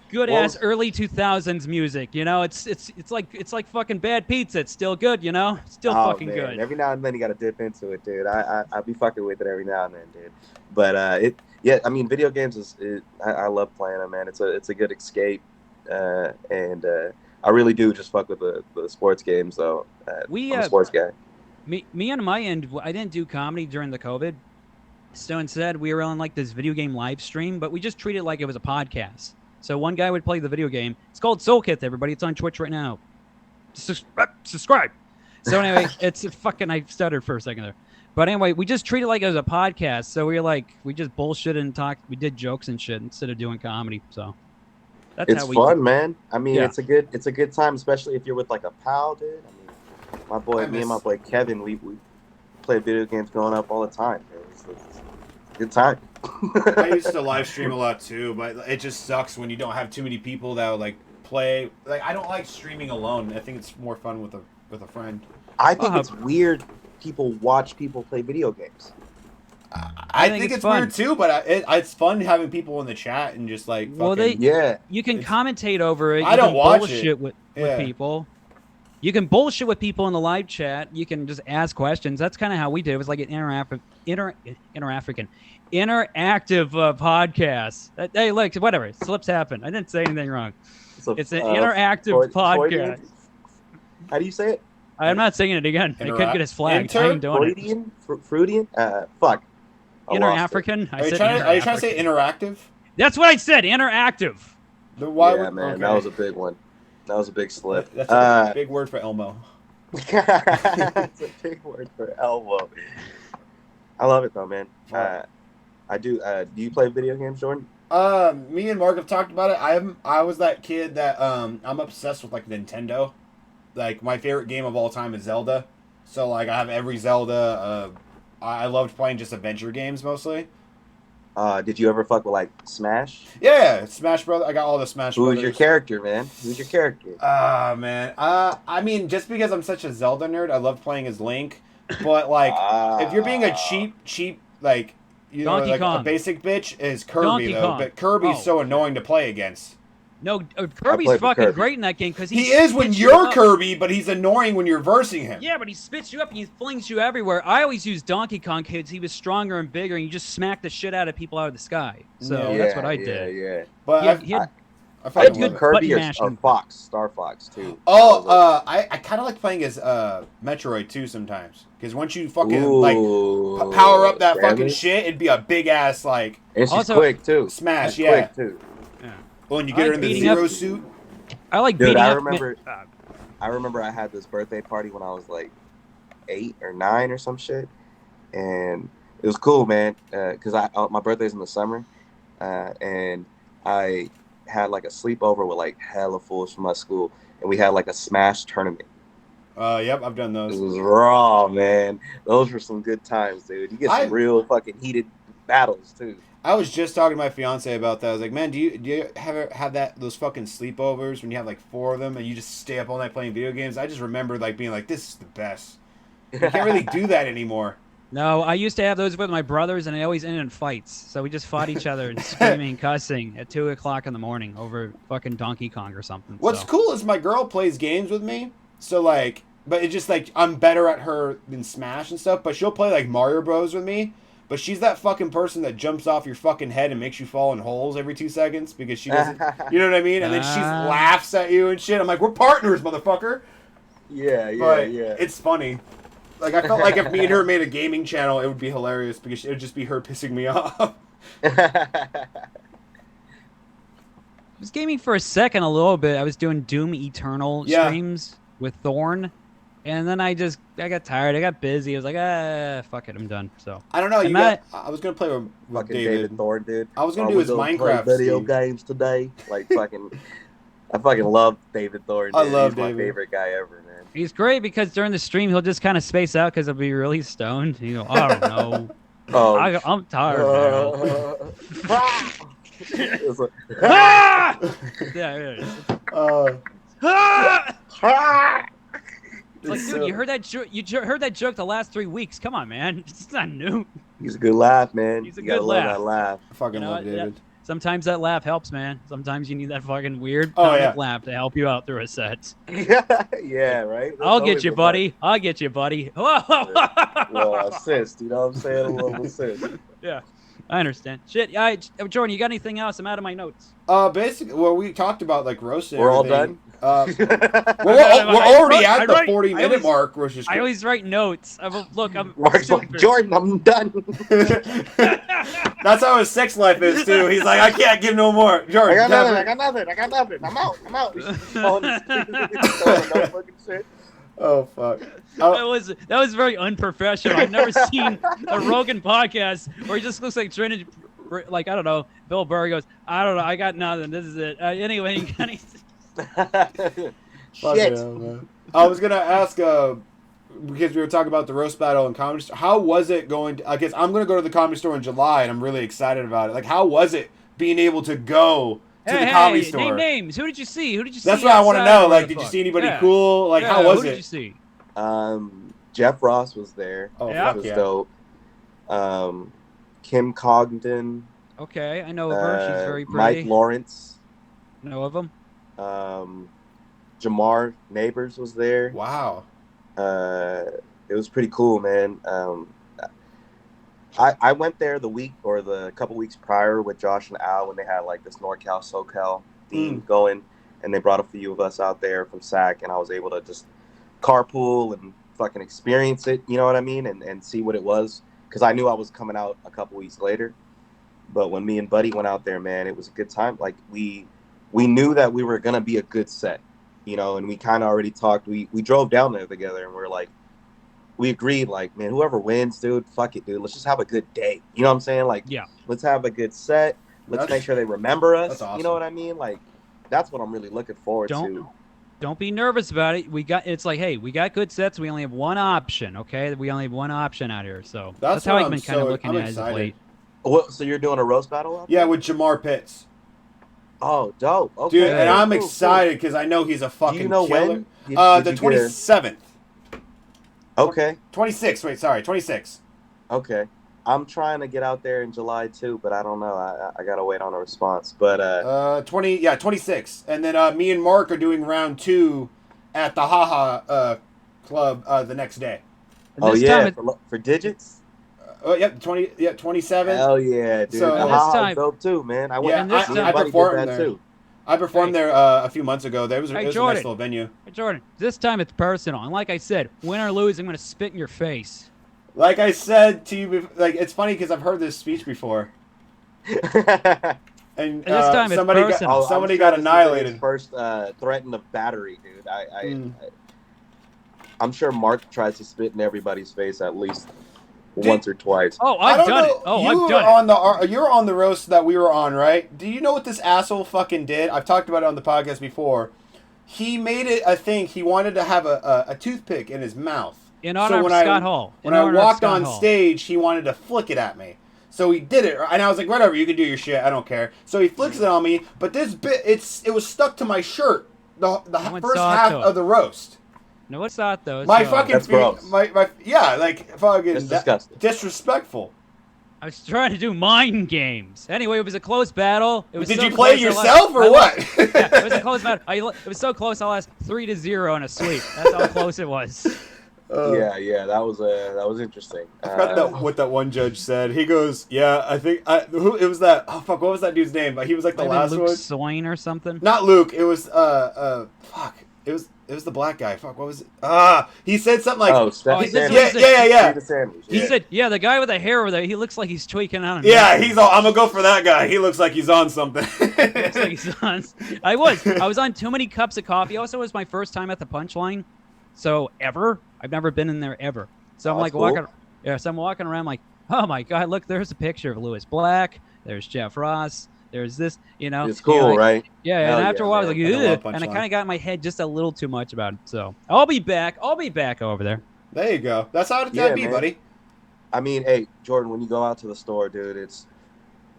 Good ass early 2000s music. You know, it's like fucking bad pizza. It's still good. You know, still fucking good. Every now and then you got to dip into it, dude. I'll be fucking with it every now and then, dude. But I mean, video games I love playing them, man. It's a good escape, and I really do just fuck with the sports games, though. I'm a sports guy. Me on my end, I didn't do comedy during the COVID. So instead, we were on like this video game live stream, but we just treated it like it was a podcast. So one guy would play the video game. It's called Soul Kith, everybody. It's on Twitch right now. Subscribe. So anyway, it's fucking, I stuttered for a second there. But anyway, we just treated it like it was a podcast. So we just bullshit and talked. We did jokes and shit instead of doing comedy. So that's it's how we fun, man. I mean, Yeah. it's a good time, especially if you're with like a pal, dude. I mean, me and my boy Kevin, we played video games growing up all the time. It's a good time. I used to live stream a lot too, but it just sucks when you don't have too many people that would like play. Like I don't like streaming alone. I think it's more fun with a friend. I think it's weird people watch people play video games. I think it's weird too, but it's fun having people in the chat and just like fucking, you can commentate over it. I don't watch it with people. You can bullshit with people in the live chat. You can just ask questions. That's kind of how we did. It was like an interactive podcast. Hey, look, whatever. Slips happen. I didn't say anything wrong. It's an interactive podcast. How do you say it? I'm not saying it again. It could get us flagged. I ain't doing it. Fruitian? Fuck. Inter-African? Are you trying to say interactive? That's what I said. Interactive. Man, that was a big one. That was a big slip. That's a big word for Elmo. That's a big word for Elmo. I love it though, man. I do. Do you play video games, Jordan? Me and Marc have talked about it. I was that kid that I'm obsessed with like Nintendo. Like my favorite game of all time is Zelda. So like I have every Zelda. I loved playing just adventure games mostly. Did you ever fuck with like Smash? Yeah, Smash Brothers. I got all the Smash Brothers. Who's your character, man? Who's your character? Man. I mean, just because I'm such a Zelda nerd, I love playing as Link. But like, if you're being a cheap like, you know, like a basic bitch, is Kirby though. But Kirby's so annoying to play against. No, Kirby's fucking great in that game because he is when you're Kirby, but he's annoying when you're versing him. Yeah, but he spits you up and he flings you everywhere. I always use Donkey Kong because he was stronger and bigger, and you just smack the shit out of people out of the sky. So that's what I did. Yeah. But I had good Kirby or Star Fox too. Oh, I kind of like playing as Metroid too sometimes because once you fucking power up that fucking shit, it'd be a big ass like. And she's quick too. Smash, quick too. Well, when you get her in the Zero suit. I like beating up. I remember I had this birthday party when I was like 8 or 9 or some shit, and it was cool, man. Because my birthday's in the summer, and I had like a sleepover with like hella fools from my school, and we had like a Smash tournament. Yep, I've done those. It was raw, man. Those were some good times, dude. You get some real fucking heated battles too. I was just talking to my fiance about that. I was like, man, do you have those fucking sleepovers when you have like 4 of them and you just stay up all night playing video games? I just remember like being like, this is the best. You can't really do that anymore. No, I used to have those with my brothers, and it always ended in fights. So we just fought each other and screaming, cussing at 2 o'clock in the morning over fucking Donkey Kong or something. What's cool is my girl plays games with me. So like, but it's just like I'm better at her than Smash and stuff. But she'll play like Mario Bros with me. But she's that fucking person that jumps off your fucking head and makes you fall in holes every 2 seconds because she doesn't, you know what I mean? And then she laughs at you and shit. I'm like, we're partners, motherfucker. Yeah. It's funny. Like, I felt like if me and her made a gaming channel, it would be hilarious because it would just be her pissing me off. I was gaming for a second a little bit. I was doing Doom Eternal streams with Thorn. And then I got tired. I got busy. I was like, fuck it, I'm done. So I don't know. I was gonna play with fucking David Thorne, dude. I was gonna do his Minecraft play video Steve. games today. Like fucking, I fucking love David Thorne. Dude. I love He's my David. favorite guy ever, man. he's great because during the stream he'll just kind of space out because he'll be really stoned. You know, I don't know. Oh, I'm tired now. It's like, Ah! Yeah, it is. Ah! It's like, dude, you heard that joke? Heard that joke the last 3 weeks? Come on, man. It's not new. he's a good laugh, man. He's a You gotta good love laugh. that laugh. I fucking You know love what? David. Sometimes that laugh helps, man. Sometimes you need that fucking weird Oh, comic yeah. laugh to help you out through a set. Yeah, right. That's I'll get always you, the buddy. I'll get you, buddy. best. Well, assist. You know what I'm saying? A little assist. Yeah, I understand. Shit, Jordan, you got anything else? I'm out of my notes. Basically, well, we talked about like roasting. We're all everything. done. We're already I at the write- 40-minute I always- mark, which is I always write notes. I'm Mark's like, stupid. Jordan, I'm done. That's how his sex life is too. He's like, I can't give no more. I Jordan, got nothing. Pepper. I got nothing. I got nothing. I'm out. I'm out. He's throwing no fucking shit. Oh fuck. That was very unprofessional. I've never seen a Rogan podcast where he just looks like trying to, like, I don't know. Bill Burr goes, I don't know. I got nothing. This is it. Anyway, you got anything? Fuck Shit. yeah, man. I was gonna ask because we were talking about the roast battle and comedy store. How was it going? I guess I'm gonna go to the comedy store in July, and I'm really excited about it. Like, how was it being able to go to the comedy store? Name names. Who did you see? Who did you see? That's what I want to outside know. or Like, what the did you fuck? see anybody Yeah. cool? Like, Yeah, how was who it? did you see? Jeff Ross was there. Oh, Yeah. fuck Which was yeah. dope. Kim Congdon. Okay, I know of her. She's very pretty. Mike Lawrence. Know of him? Jamar Neighbors was there. Wow. It was pretty cool, man. I went there the week or the couple weeks prior with Josh and Al when they had like this NorCal SoCal theme going, and they brought a few of us out there from SAC, and I was able to just carpool and fucking experience it, you know what I mean, and see what it was, because I knew I was coming out a couple weeks later. But when me and Buddy went out there, man, it was a good time. Like we knew that we were gonna be a good set, you know, and we kind of already talked. We drove down there together, and we're like, we agreed, like, man, whoever wins, dude, fuck it, dude. Let's just have a good day. You know what I'm saying? Like, Yeah. let's have a good set. Let's make sure they remember us. That's awesome. You know what I mean? Like, that's what I'm really looking forward to. Don't be nervous about it. It's like, hey, we got good sets. We only have one option, okay? We only have one option out here. So that's how what I've I'm been kind of looking I'm at it as of excited. late. Well, so you're doing a roast battle out Yeah, there? with Jamar Pitts. Oh, dope. Okay. Dude, and I'm Cool, excited because I know he's a cool. fucking Do you know killer. when? The Did you get 27th. Okay. 26. Wait, sorry, 26. Okay. I'm trying to get out there in July too, but I don't know. I gotta wait on a response. But 26. And then me and Marc are doing round 2 at the Haha Club the next day. And oh this yeah, time for digits. Yep, 27. Hell yeah, dude. So- The And this Haha's time- dope too, man. I Yeah, went. and this me time- and Buddy I performed did that there. too. I performed there a few months ago. It was Hey, a Jordan. nice little venue. Hey, Jordan, this time it's personal. And like I said, win or lose, I'm going to spit in your face. Like I said to you, like it's funny because I've heard this speech before, and this time it's somebody personal. got somebody I'm got sure this is annihilated. his first threatened of battery, dude. I'm sure Mark tries to spit in everybody's face at least once or twice. Oh, I I've don't done know. it. Oh, you I've were done it. on the you're on the roast that we were on, right? Do you know what this asshole fucking did? I've talked about it on the podcast before. He made it a thing. He wanted to have a toothpick in his mouth. In honor of when Scott Hall. When I walked on stage, he wanted to flick it at me. So he did it, and I was like, "Whatever, you can do your shit. I don't care." So he flicks it on me, but this bit, it was stuck to my shirt. The one first saw it, half though. of the roast. No, it's not, though. It's My not. fucking That's gross. my yeah, like fucking It's disgusting. disrespectful. I was trying to do mind games. Anyway, it was a close battle. It was Did so you play close, yourself or what? Yeah, it was a close battle. It was so close, I lost 3-0 in a sweep. That's how close it was. Yeah, that was interesting. I forgot what that one judge said. He goes, "Yeah, I think it was that. Oh fuck, what was that dude's name? But he was like the Maybe last Luke one. Soin or something. Not Luke. It was fuck. It was the black guy. Fuck, what was it? He said something like, he said- yeah. He said, "Yeah, the guy with the hair over there. He looks like he's tweaking out." Yeah, he's all. I'm gonna go for that guy. He looks like he's on something. Looks like he's on. I was on too many cups of coffee. Also, it was my first time at the Punchline, So I've never been in there ever. So I'm like walking. Cool. Yeah, so I'm walking around like, oh my god, look, there's a picture of Lewis Black. There's Jeff Ross. There's this, It's cool, like, right? Yeah, and after a while, I was like, ugh, and I kind of got in my head just a little too much about it. So I'll be back. I'll be back over there. There you go. That's how it's gotta be, man. Buddy. I mean, hey, Jordan, when you go out to the store, dude,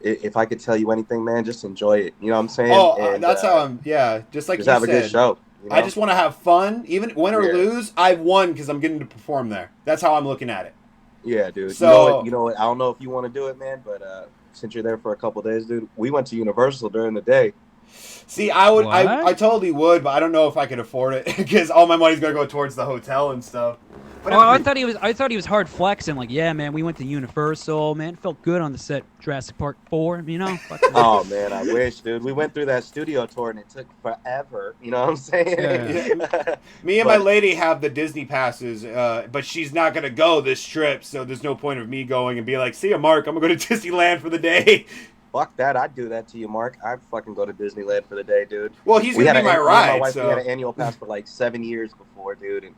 if I could tell you anything, man, just enjoy it. You know what I'm saying? Oh, and, that's how I'm. Yeah, just like just you have said. A good show. You know? I just want to have fun, even win or lose. I've won because I'm getting to perform there. That's how I'm looking at it. Yeah, dude. So you know what? I don't know if you want to do it, man, but since you're there for a couple of days, dude, we went to Universal during the day. See, I would, I totally would, but I don't know if I could afford it because all my money's gonna go towards the hotel and stuff. But I thought he was hard flexing. Like, yeah, man, we went to Universal. Man, it felt good on the set Jurassic Park 4. You know. Oh man, I wish, dude. We went through that studio tour and it took forever. You know what I'm saying? Yeah. Me and my lady have the Disney passes, but she's not gonna go this trip, so there's no point of me going and be like, "See ya, Mark. I'm gonna go to Disneyland for the day." Fuck that! I'd do that to you, Mark. I'd fucking go to Disneyland for the day, dude. Well, he's gonna be my ride. My wife, so. We had an annual pass for like 7 years before, dude, and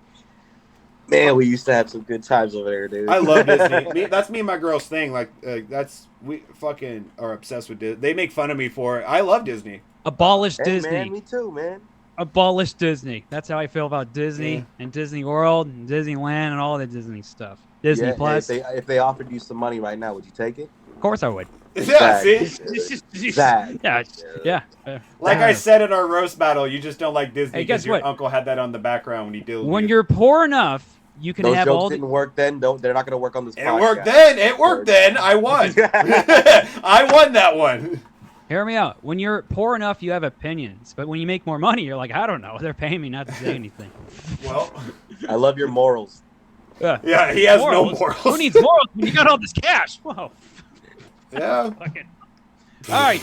man, we used to have some good times over there, dude. I love Disney. That's me and my girl's thing. Like, we fucking are obsessed with Disney. They make fun of me for it. I love Disney. Abolish Disney. Man, me too, man. Abolish Disney. That's how I feel about Disney and Disney World and Disneyland and all the Disney stuff. Disney Plus. If they offered you some money right now, would you take it? Of course I would. Yeah, yeah. Like I said in our roast battle, you just don't like Disney because your uncle had that on the background when he did. When you're poor enough, you can have all. Those jokes didn't work then. They're not going to work on this podcast. It worked then. I won. I won that one. Hear me out. When you're poor enough, you have opinions. But when you make more money, you're like, I don't know. They're paying me not to say anything. Well, I love your morals. Yeah, he has no morals. Who needs morals when you got all this cash? Whoa. Yeah. All right.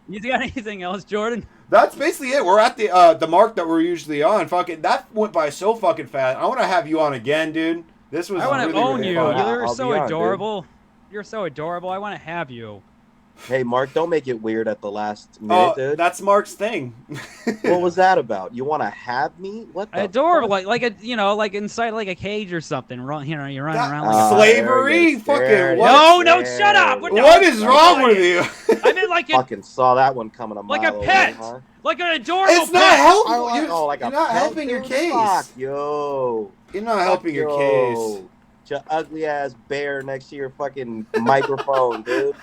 You got anything else, Jordan? That's basically it. We're at the mark that we're usually on. Fucking that went by so fucking fast. I want to have you on again, dude. This was. I want to really, own really you. fun. You're so adorable. You're so adorable. I want to have you. Hey, Mark, don't make it weird at the last minute, dude. That's Mark's thing. What was that about? You want to have me? What the adorable, fuck? like inside like a cage or something. You're running around like slavery. Fucking what? No, shut up. What is wrong with you? I mean, like fucking saw that one coming a mile like a pet, away, huh? like an adorable. It's not helpful. You're not helping your case. Fuck, yo. You're not helping your case. Your ugly ass bear next to your fucking microphone, dude.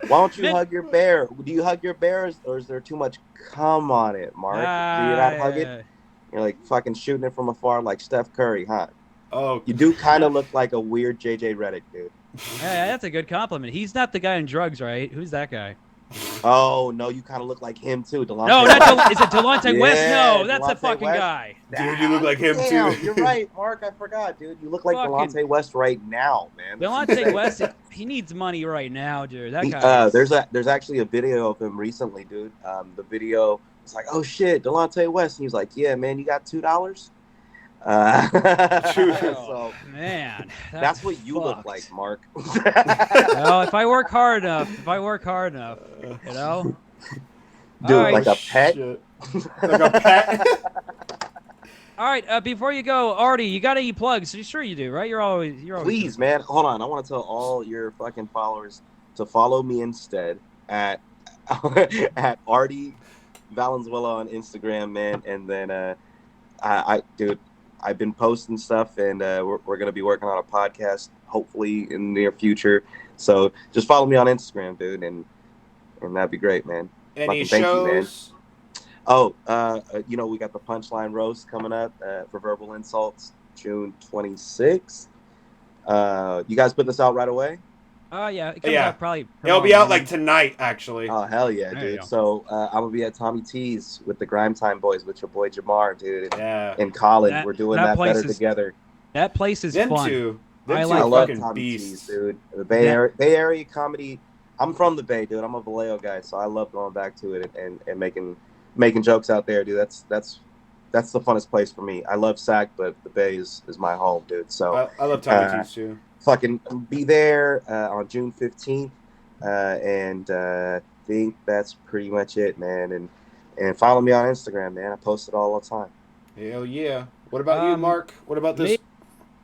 Why don't you hug your bear? Do you hug your bear, or is there too much cum on it, Mark? Do you not hug it? You're like fucking shooting it from afar like Steph Curry, huh? Oh, you do kind of look like a weird JJ Redick, dude. Yeah, that's a good compliment. He's not the guy on drugs, right? Who's that guy? Oh no, you kind of look like him too, Delonte. No, is it Delonte West? No, that's the fucking West. Guy. Dude, you look like him too. You're right, Mark. I forgot, dude. You look like Delonte West right now, man. Delonte West, he needs money right now, dude. That guy. There's actually a video of him recently, dude. The video was like, oh shit, Delonte West, and he was like, yeah, man, you got $2. So, man, that's what you look like, Mark. Well, if I work hard enough, you know. Dude, right. Like a pet. Like a pet. All right, before you go, Artie, you got any plugs? Sure you do, right? You're always. Please, man, hold on. I want to tell all your fucking followers to follow me instead at Artie Valenzuela on Instagram, man, and then dude. I've been posting stuff, and we're going to be working on a podcast, hopefully in the near future. So just follow me on Instagram, dude, and that'd be great, man. Any shows? Thank you, man. Oh, we got the Punchline Roast coming up for Verbal Insults, June 26th. You guys put this out right away? Yeah. It comes out probably. It'll be out like tonight, actually. Oh, hell yeah, dude. So I'm going to be at Tommy T's with the Grime Time Boys with your boy Jamar, dude. In college. We're doing that better together. That place is fun. I love Tommy T's, dude. The Bay Area comedy. I'm from the Bay, dude. I'm a Vallejo guy, so I love going back to it and making jokes out there, dude. That's the funnest place for me. I love SAC, but the Bay is my home, dude. So I love Tommy T's too. Fucking be there on June 15th, and think that's pretty much it, man. And follow me on Instagram, man. I post it all the time. Hell yeah. What about you, Mark? What about this?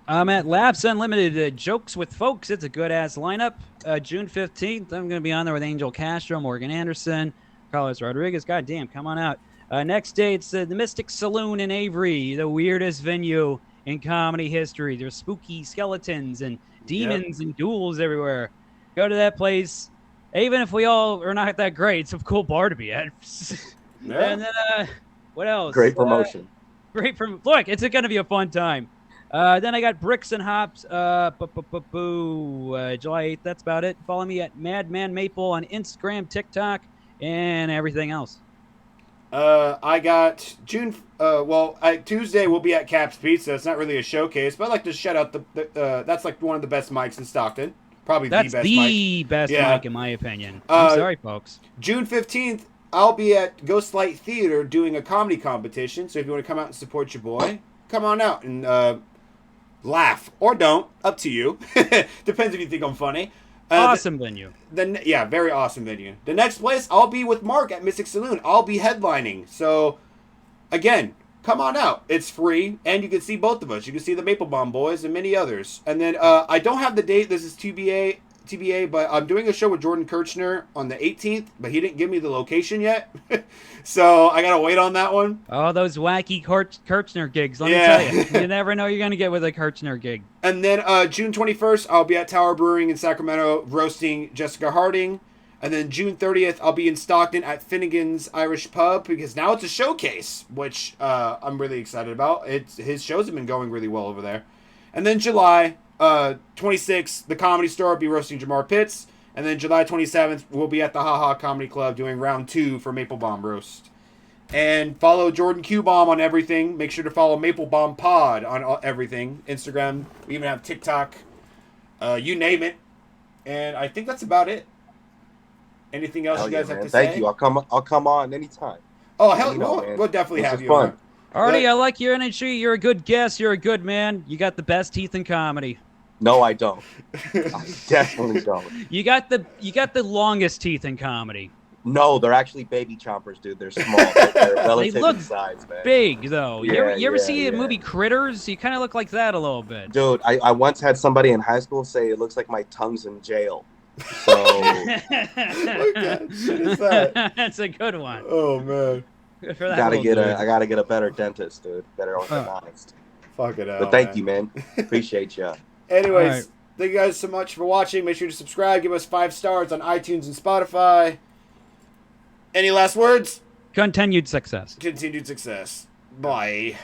I'm at Laughs Unlimited, Jokes with Folks. It's a good-ass lineup. June 15th, I'm going to be on there with Angel Castro, Morgan Anderson, Carlos Rodriguez. God damn, come on out. Next day, it's the Mystic Saloon in Avery, the weirdest venue in comedy history. There's spooky skeletons and demons and ghouls everywhere. Go to that place. Even if we all are not that great, it's a cool bar to be at. Yeah. And then, what else? Great promotion. Look, it's going to be a fun time. Then I got Bricks and Hops, July 8th. That's about it. Follow me at Madman Maple on Instagram, TikTok, and everything else. I got June. Tuesday we'll be at Cap's Pizza. It's not really a showcase, but I like to shout out that's like one of the best mics in Stockton. Probably that's the best mic in my opinion. I'm sorry, folks. June 15th, I'll be at Ghostlight Theater doing a comedy competition. So if you want to come out and support your boy, come on out and laugh or don't. Up to you. Depends if you think I'm funny. Awesome venue. Very awesome venue. The next place, I'll be with Marc at Mystic Saloon. I'll be headlining. So, again, come on out. It's free, and you can see both of us. You can see the Maple-Baum boys and many others. And then I don't have the date. This is TBA, but I'm doing a show with Jordan Kirchner on the 18th, but he didn't give me the location yet. So I got to wait on that one. Oh, those wacky Kirchner gigs. Let me tell you. You never know you're going to get with a Kirchner gig. And then June 21st, I'll be at Tower Brewing in Sacramento roasting Jessica Harding. And then June 30th, I'll be in Stockton at Finnegan's Irish Pub because now it's a showcase, which I'm really excited about. His shows have been going really well over there. And then July 26th, the Comedy Store will be roasting Jamar Pitts. And then July 27th, we'll be at the Ha Ha Comedy Club doing round 2 for Maple-Baum Roast. And follow Jordan Q-Bomb on everything. Make sure to follow Maple-Baum Pod on everything. Instagram. We even have TikTok. You name it. And I think that's about it. Anything else you guys have to say? Thank you. I'll come on anytime. Oh, hell, we'll definitely have you on. Artie, I like your energy. You're a good guest. You're a good man. You got the best teeth in comedy. No, I don't. I definitely don't. You got the longest teeth in comedy. No, they're actually baby chompers, dude. They're small. They're relative they look in size, man. Big though. You ever see the movie Critters? You kind of look like that a little bit. Dude, I once had somebody in high school say it looks like my tongue's in jail. So what kind of shit is that? That's a good one. Oh man. Good for that. I gotta get a better dentist, dude. Better orthodontist. Fuck it out. But thank you, man. Appreciate you. Anyways, thank you guys so much for watching. Make sure to subscribe. Give us 5 stars on iTunes and Spotify. Any last words? Continued success. Continued success. Bye.